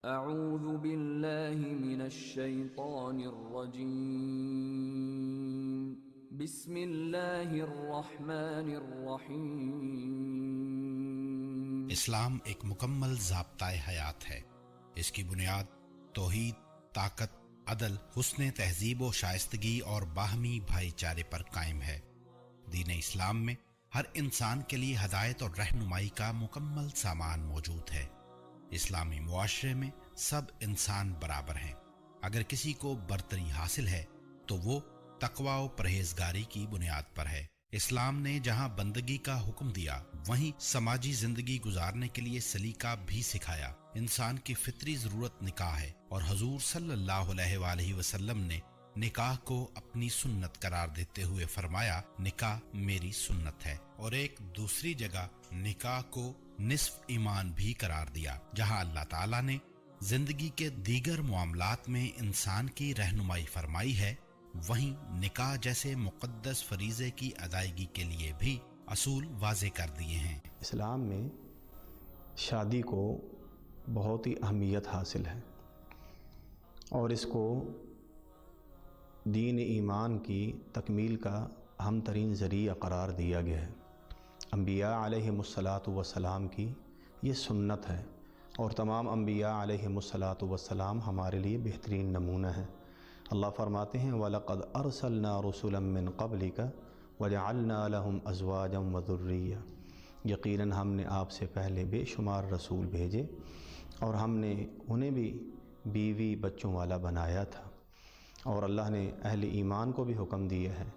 اعوذ باللہ من الشیطان الرجیم بسم اللہ الرحمن الرحیم۔ اسلام ایک مکمل ضابطۂ حیات ہے۔ اس کی بنیاد توحید، طاقت، عدل، حسن تہذیب و شائستگی اور باہمی بھائی چارے پر قائم ہے۔ دین اسلام میں ہر انسان کے لیے ہدایت اور رہنمائی کا مکمل سامان موجود ہے۔ اسلامی معاشرے میں سب انسان برابر ہیں۔ اگر کسی کو برتری حاصل ہے تو وہ تقوی و پرہیزگاری کی بنیاد پر ہے۔ اسلام نے جہاں بندگی کا حکم دیا وہیں سماجی زندگی گزارنے کے لیے سلیقہ بھی سکھایا۔ انسان کی فطری ضرورت نکاح ہے اور حضور صلی اللہ علیہ وآلہ وسلم نے نکاح کو اپنی سنت قرار دیتے ہوئے فرمایا، نکاح میری سنت ہے، اور ایک دوسری جگہ نکاح کو نصف ایمان بھی قرار دیا، جہاں اللہ تعالیٰ نے زندگی کے دیگر معاملات میں انسان کی رہنمائی فرمائی ہے، وہیں نکاح جیسے مقدس فریضے کی ادائیگی کے لیے بھی اصول واضح کر دیے ہیں۔ اسلام میں شادی کو بہت ہی اہمیت حاصل ہے اور اس کو دین ایمان کی تکمیل کا اہم ترین ذریعہ قرار دیا گیا ہے۔ انبیاء علیہم الصلاۃ والسلام کی یہ سنت ہے اور تمام انبیاء علیہم الصلاۃ والسلام ہمارے لیے بہترین نمونہ ہے۔ اللہ فرماتے ہیں وَلَقَدْ أَرْسَلْنَا رُسُلًا مِّن قَبْلِكَ وَجَعَلْنَا لَهُمْ أَزْوَاجًا وَذُرِّيَّةً، یقیناً ہم نے آپ سے پہلے بے شمار رسول بھیجے اور ہم نے انہیں بھی بیوی بچوں والا بنایا تھا۔ اور اللہ نے اہل ایمان کو بھی حکم دیا ہے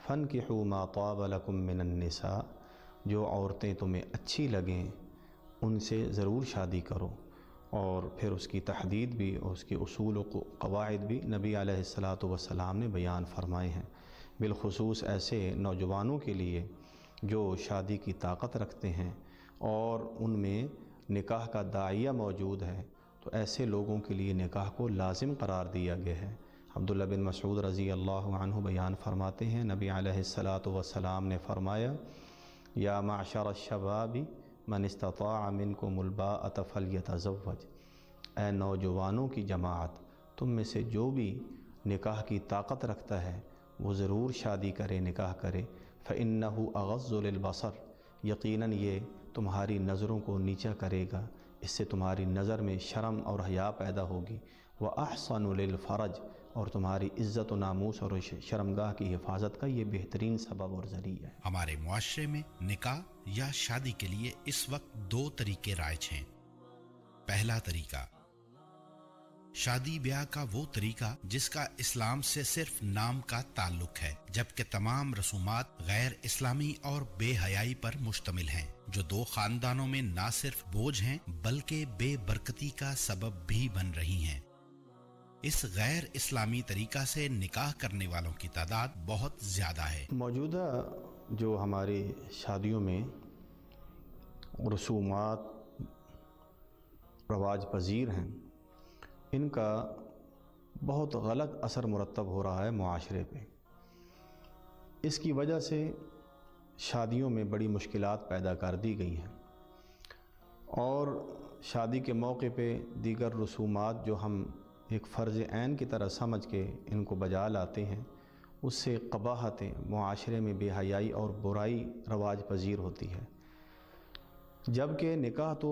فَانْكِحُوا مَا طَابَ لَكُم مِّنَ النِّسَاءِ، جو عورتیں تمہیں اچھی لگیں ان سے ضرور شادی کرو، اور پھر اس کی تحدید بھی اور اس کے اصول و قواعد بھی نبی علیہ الصلاۃ والسلام نے بیان فرمائے ہیں، بالخصوص ایسے نوجوانوں کے لیے جو شادی کی طاقت رکھتے ہیں اور ان میں نکاح کا داعیہ موجود ہے، تو ایسے لوگوں کے لیے نکاح کو لازم قرار دیا گیا ہے۔ عبداللہ بن مسعود رضی اللہ عنہ بیان فرماتے ہیں نبی علیہ الصلاۃ والسلام نے فرمایا یا معشر الشباب من استطاع منکم الباءۃ فلیتزوج، اے نوجوانوں کی جماعت، تم میں سے جو بھی نکاح کی طاقت رکھتا ہے وہ ضرور شادی کرے، نکاح کرے، فإنہ اغض للبصر، یقیناً یہ تمہاری نظروں کو نیچا کرے گا، اس سے تمہاری نظر میں شرم اور حیا پیدا ہوگی، وأحصن للفرج، اور تمہاری عزت و ناموس اور شرمگاہ کی حفاظت کا یہ بہترین سبب اور ذریعہ ہے۔ ہمارے معاشرے میں نکاح یا شادی کے لیے اس وقت دو طریقے رائج ہیں۔ پہلا طریقہ شادی بیاہ کا وہ طریقہ جس کا اسلام سے صرف نام کا تعلق ہے، جبکہ تمام رسومات غیر اسلامی اور بے حیائی پر مشتمل ہیں، جو دو خاندانوں میں نہ صرف بوجھ ہیں بلکہ بے برکتی کا سبب بھی بن رہی ہیں۔ اس غیر اسلامی طریقہ سے نکاح کرنے والوں کی تعداد بہت زیادہ ہے۔ موجودہ جو ہماری شادیوں میں رسومات رواج پذیر ہیں، ان کا بہت غلط اثر مرتب ہو رہا ہے معاشرے پہ۔ اس کی وجہ سے شادیوں میں بڑی مشکلات پیدا کر دی گئی ہیں، اور شادی کے موقع پہ دیگر رسومات جو ہم ایک فرض عین کی طرح سمجھ کے ان کو بجا لاتے ہیں، اس سے قباحتیں معاشرے میں بے حیائی اور برائی رواج پذیر ہوتی ہے، جبکہ نکاح تو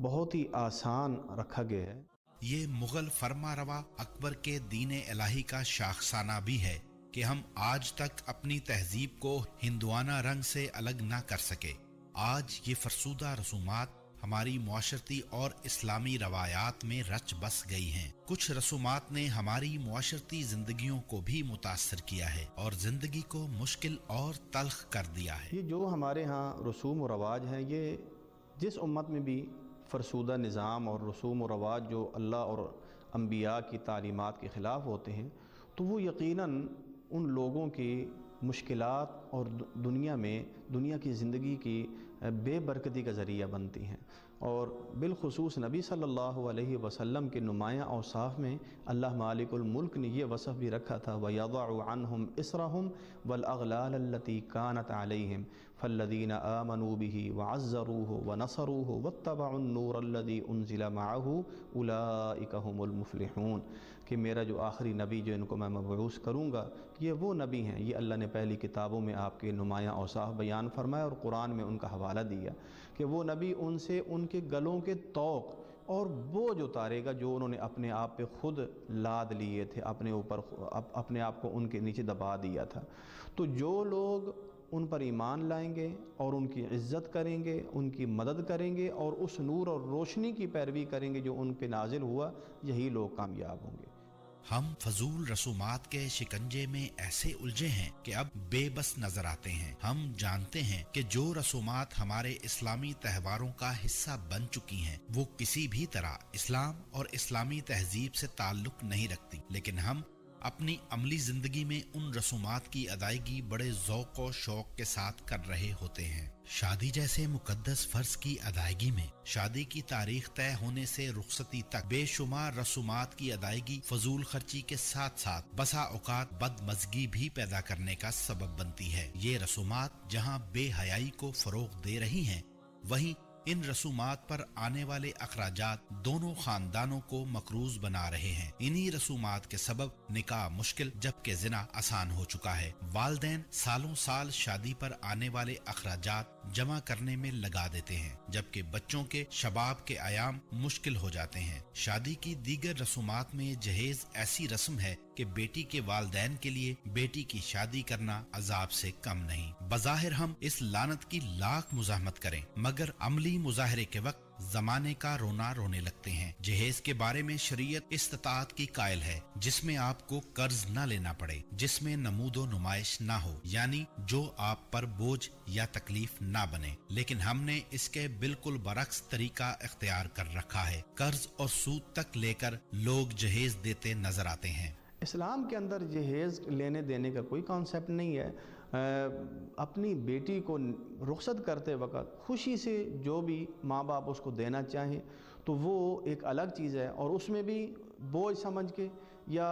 بہت ہی آسان رکھا گیا ہے۔ یہ مغل فرما روا اکبر کے دین الہی کا شاخسانہ بھی ہے کہ ہم آج تک اپنی تہذیب کو ہندوانہ رنگ سے الگ نہ کر سکے۔ آج یہ فرسودہ رسومات ہماری معاشرتی اور اسلامی روایات میں رچ بس گئی ہیں۔ کچھ رسومات نے ہماری معاشرتی زندگیوں کو بھی متاثر کیا ہے اور زندگی کو مشکل اور تلخ کر دیا ہے۔ یہ جو ہمارے ہاں رسوم و رواج ہیں، یہ جس امت میں بھی فرسودہ نظام اور رسوم و رواج جو اللہ اور انبیاء کی تعلیمات کے خلاف ہوتے ہیں، تو وہ یقیناً ان لوگوں کی مشکلات اور دنیا کی زندگی کی بے برکتی کا ذریعہ بنتی ہیں۔ اور بالخصوص نبی صلی اللہ علیہ وسلم کے نمایاں اوصاف میں اللہ مالک الملک نے یہ وصف بھی رکھا تھا وَيَضَعُ عَنْهُمْ إِصْرَهُمْ وَالْأَغْلَالَ الَّتِي كَانَتْ عَلَيْهِمْ فَالَّذِينَ آمَنُوا بِهِ وَعَزَّرُوهُ وَنَصَرُوهُ وَاتَّبَعُوا النُّورَ الَّذِي أُنزِلَ مَعَهُ أُولَئِكَ هُمُ الْمُفْلِحُونَ کہ میرا جو آخری نبی جو ان کو میں مبعوث کروں گا یہ وہ نبی ہیں، یہ اللہ نے پہلی کتابوں میں آپ کے نمایاں اوصاف بیان فرمایا اور قرآن میں ان کا حوالہ دیا کہ وہ نبی ان سے ان کے گلوں کے طوق اور بوجھ اتارے گا جو انہوں نے اپنے آپ پہ خود لاد لیے تھے، اپنے آپ کو ان کے نیچے دبا دیا تھا۔ تو جو لوگ ان پر ایمان لائیں گے اور ان کی عزت کریں گے، ان کی مدد کریں گے اور اس نور اور روشنی کی پیروی کریں گے جو ان پہ نازل ہوا، یہی لوگ کامیاب ہوں گے۔ ہم فضول رسومات کے شکنجے میں ایسے الجھے ہیں کہ اب بے بس نظر آتے ہیں۔ ہم جانتے ہیں کہ جو رسومات ہمارے اسلامی تہواروں کا حصہ بن چکی ہیں وہ کسی بھی طرح اسلام اور اسلامی تہذیب سے تعلق نہیں رکھتی، لیکن ہم اپنی عملی زندگی میں ان رسومات کی ادائیگی بڑے ذوق و شوق کے ساتھ کر رہے ہوتے ہیں۔ شادی جیسے مقدس فرض کی ادائیگی میں شادی کی تاریخ طے ہونے سے رخصتی تک بے شمار رسومات کی ادائیگی فضول خرچی کے ساتھ ساتھ بسا اوقات بدمزگی بھی پیدا کرنے کا سبب بنتی ہے۔ یہ رسومات جہاں بے حیائی کو فروغ دے رہی ہیں، وہیں ان رسومات پر آنے والے اخراجات دونوں خاندانوں کو مقروض بنا رہے ہیں۔ انہی رسومات کے سبب نکاح مشکل جبکہ زنا آسان ہو چکا ہے۔ والدین سالوں سال شادی پر آنے والے اخراجات جمع کرنے میں لگا دیتے ہیں جبکہ بچوں کے شباب کے ایام مشکل ہو جاتے ہیں۔ شادی کی دیگر رسومات میں جہیز ایسی رسم ہے کہ بیٹی کے والدین کے لیے بیٹی کی شادی کرنا عذاب سے کم نہیں۔ بظاہر ہم اس لعنت کی لاکھ مزاحمت کریں مگر عملی مظاہرے کے وقت زمانے کا رونا رونے لگتے ہیں۔ جہیز کے بارے میں شریعت استطاعت کی قائل ہے جس میں آپ کو قرض نہ لینا پڑے، جس میں نمود و نمائش نہ ہو، یعنی جو آپ پر بوجھ یا تکلیف نہ بنے، لیکن ہم نے اس کے بالکل برعکس طریقہ اختیار کر رکھا ہے۔ قرض اور سود تک لے کر لوگ جہیز دیتے نظر آتے ہیں۔ اسلام کے اندر جہیز لینے دینے کا کوئی کانسیپٹ نہیں ہے۔ اپنی بیٹی کو رخصت کرتے وقت خوشی سے جو بھی ماں باپ اس کو دینا چاہیں تو وہ ایک الگ چیز ہے، اور اس میں بھی بوجھ سمجھ کے یا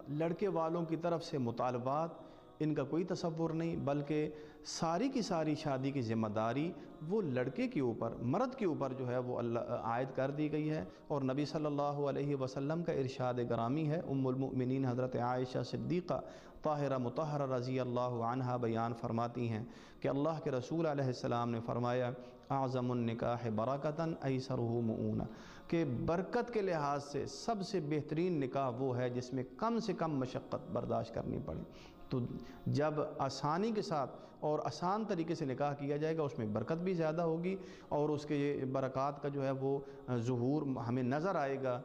لڑکے والوں کی طرف سے مطالبات ان کا کوئی تصور نہیں، بلکہ ساری کی ساری شادی کی ذمہ داری وہ لڑکے کے اوپر، مرد کے اوپر جو ہے وہ اللہ عائد کر دی گئی ہے۔ اور نبی صلی اللہ علیہ وسلم کا ارشاد گرامی ہے، ام المؤمنین حضرت عائشہ صدیقہ طاہرہ مطہرہ رضی اللہ عنہا بیان فرماتی ہیں کہ اللہ کے رسول علیہ السلام نے فرمایا اعظم النکاح برکتاً ایسرہ مؤونہ، کہ برکت کے لحاظ سے سب سے بہترین نکاح وہ ہے جس میں کم سے کم مشقت برداشت کرنی پڑے۔ تو جب آسانی کے ساتھ اور آسان طریقے سے نکاح کیا جائے گا اس میں برکت بھی زیادہ ہوگی اور اس کے برکات کا جو ہے وہ ظہور ہمیں نظر آئے گا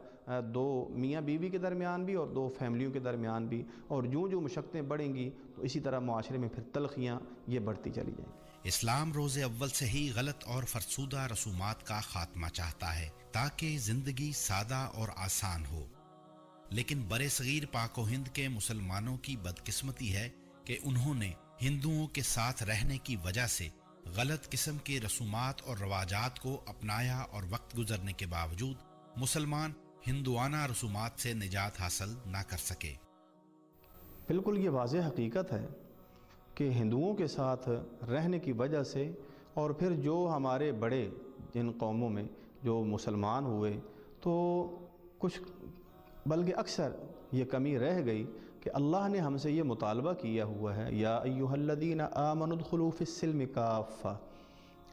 دو میاں بیوی کے درمیان بھی اور دو فیملیوں کے درمیان بھی، اور جو مشقتیں بڑھیں گی تو اسی طرح معاشرے میں پھر تلخیاں یہ بڑھتی چلی جائیں گی۔ اسلام روز اول سے ہی غلط اور فرسودہ رسومات کا خاتمہ چاہتا ہے تاکہ زندگی سادہ اور آسان ہو، لیکن برے صغیر پاک و ہند کے مسلمانوں کی بدقسمتی ہے کہ انہوں نے ہندوؤں کے ساتھ رہنے کی وجہ سے غلط قسم کے رسومات اور رواجات کو اپنایا اور وقت گزرنے کے باوجود مسلمان ہندوانہ رسومات سے نجات حاصل نہ کر سکے۔ بالکل یہ واضح حقیقت ہے کہ ہندوؤں کے ساتھ رہنے کی وجہ سے اور پھر جو ہمارے بڑے جن قوموں میں جو مسلمان ہوئے تو کچھ بلکہ اکثر یہ کمی رہ گئی کہ اللہ نے ہم سے یہ مطالبہ کیا ہوا ہے یا ایھا الذین آمنوا ادخلوا فی السلم کافہ،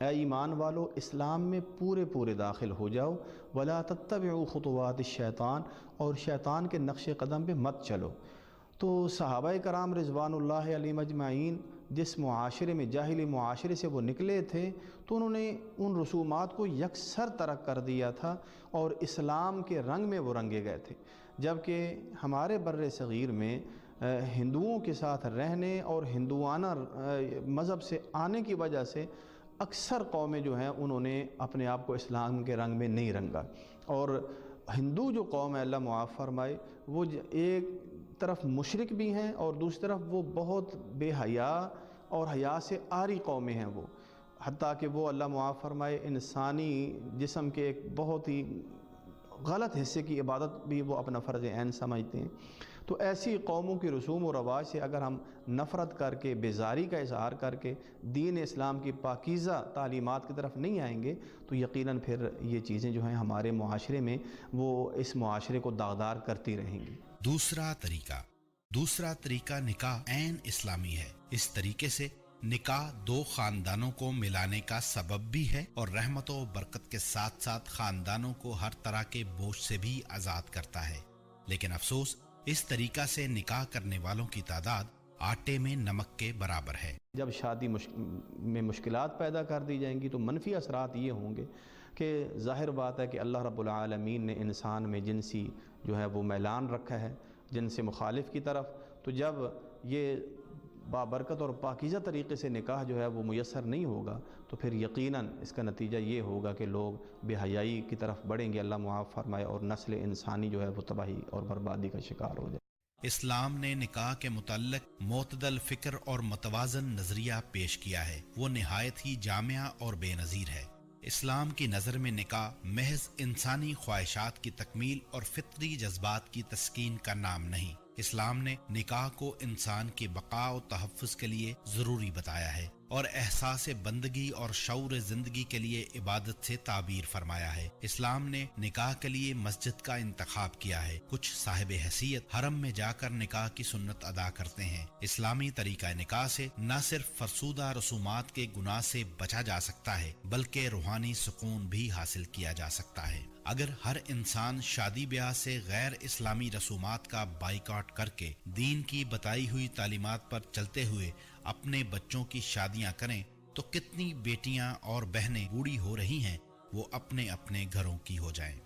اے ایمان والو اسلام میں پورے داخل ہو جاؤ، ولا تتبعوا خطوات الشیطان، اور شیطان کے نقش قدم پہ مت چلو۔ تو صحابہ کرام رضوان اللہ علیہم اجمعین جس معاشرے میں جاہلی معاشرے سے وہ نکلے تھے تو انہوں نے ان رسومات کو یکسر ترک کر دیا تھا اور اسلام کے رنگ میں وہ رنگے گئے تھے، جبکہ ہمارے بر صغیر میں ہندوؤں کے ساتھ رہنے اور ہندوانہ مذہب سے آنے کی وجہ سے اکثر قومیں جو ہیں انہوں نے اپنے آپ کو اسلام کے رنگ میں نہیں رنگا، اور ہندو جو قوم ہے اللہ معاف فرمائے وہ ایک طرف مشرک بھی ہیں اور دوسری طرف وہ بہت بے حیا اور حیا سے عاری قومیں ہیں۔ وہ حتیٰ کہ وہ اللہ معاف فرمائے انسانی جسم کے ایک بہت ہی غلط حصے کی عبادت بھی وہ اپنا فرض عین سمجھتے ہیں۔ تو ایسی قوموں کی رسوم و رواج سے اگر ہم نفرت کر کے بیزاری کا اظہار کر کے دین اسلام کی پاکیزہ تعلیمات کی طرف نہیں آئیں گے تو یقیناً پھر یہ چیزیں جو ہیں ہمارے معاشرے میں وہ اس معاشرے کو داغدار کرتی رہیں گی۔ دوسرا طریقہ نکاح عین اسلامی ہے۔ اس طریقے سے نکاح دو خاندانوں کو ملانے کا سبب بھی ہے اور رحمت و برکت کے ساتھ ساتھ خاندانوں کو ہر طرح کے بوجھ سے بھی آزاد کرتا ہے۔ لیکن افسوس، اس طریقہ سے نکاح کرنے والوں کی تعداد آٹے میں نمک کے برابر ہے۔ جب شادی میں مشکلات پیدا کر دی جائیں گی تو منفی اثرات یہ ہوں گے کہ ظاہر بات ہے کہ اللہ رب العالمین نے انسان میں جنسی جو ہے وہ میلان رکھا ہے جنس مخالف کی طرف، تو جب یہ بابرکت اور پاکیزہ طریقے سے نکاح جو ہے وہ میسر نہیں ہوگا تو پھر یقیناً اس کا نتیجہ یہ ہوگا کہ لوگ بے حیائی کی طرف بڑھیں گے، اللہ معاف فرمائے، اور نسل انسانی جو ہے وہ تباہی اور بربادی کا شکار ہو جائے۔ اسلام نے نکاح کے متعلق معتدل فکر اور متوازن نظریہ پیش کیا ہے۔ وہ نہایت ہی جامع اور بے نظیر ہے۔ اسلام کی نظر میں نکاح محض انسانی خواہشات کی تکمیل اور فطری جذبات کی تسکین کا نام نہیں۔ اسلام نے نکاح کو انسان کی بقا و تحفظ کے لیے ضروری بتایا ہے اور احساس بندگی اور شعور زندگی کے لیے عبادت سے تعبیر فرمایا ہے۔ اسلام نے نکاح کے لیے مسجد کا انتخاب کیا ہے۔ کچھ صاحب حیثیت حرم میں جا کر نکاح کی سنت ادا کرتے ہیں۔ اسلامی طریقہ نکاح سے نہ صرف فرسودہ رسومات کے گناہ سے بچا جا سکتا ہے بلکہ روحانی سکون بھی حاصل کیا جا سکتا ہے۔ اگر ہر انسان شادی بیاہ سے غیر اسلامی رسومات کا بائیکاٹ کر کے دین کی بتائی ہوئی تعلیمات پر چلتے ہوئے اپنے بچوں کی شادیاں کریں تو کتنی بیٹیاں اور بہنیں بوڑھی ہو رہی ہیں وہ اپنے اپنے گھروں کی ہو جائیں۔